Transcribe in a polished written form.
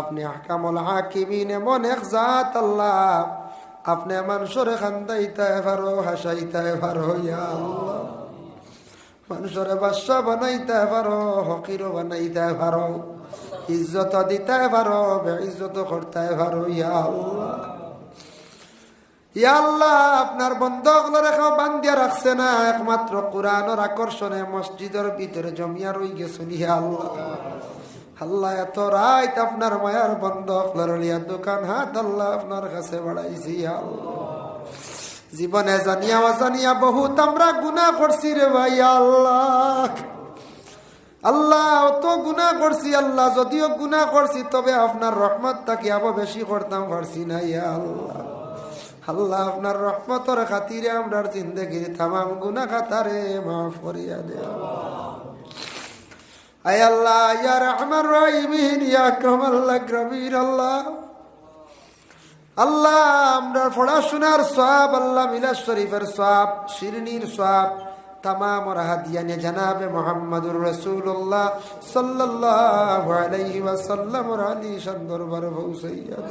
আপনি আহকামুল হাকিমিন, এমন এক জাত আল্লাহ, আপনি মানুষের খান্দাইতে পারো, হাসাইতে পারো ইয়া আল্লাহ। মানুষের বাদশা বানাইতে পারো, হকিরও বানাইতে পারো, ইজ্জত দিতে পারো, বেইজ্জত করতে পারো ইয়া আল্লাহ। ইয়া আল্লাহ, আপনার বন্ধগুলো রেখাও বান্ধিয়া রাখছে না, একমাত্র কোরআনের আকর্ষণে মসজিদের ভিতরে জমিয়া রই গেছেন ইয়া আল্লাহ। আল্লাহ এত রাত আপনার মায়ার বন্ধক লড়লিয়া দোকান হাত আল্লাহ আপনার কাছে বাড়াইছি ইয়া আল্লাহ। জীবনে জানিয়া অজানিয়া বহুত আমরা গুনাহ করছি রে ভাই আল্লাহ। আল্লাহ অত গুনাহ করছি আল্লাহ, যদিও গুনাহ করছি তবে আপনার রহমত তাকে আরো বেশি করতাম পারছি না ইয়া আল্লাহ। আল্লাহ আপনার রহমতের খাতিরে আমরার জিন্দেগির তামাম গুনাহ খাতারে মাফ করিয়া দে আয় আল্লাহ। ইয়া রহমান রহিমিন, ইয়া আকরামাল আকরামিন আল্লাহ। আল্লাহ আমরা পড়াশোনার সওয়াব, আল্লাহ মিলাদ শরীফের সওয়াব, শিরনির সওয়াব तमाम और हदियाने जनाब मुहम्मदुर रसूलुल्लाह सल्लल्लाहु अलैहि वसल्लम और अली शंदर बर भौ सैयद।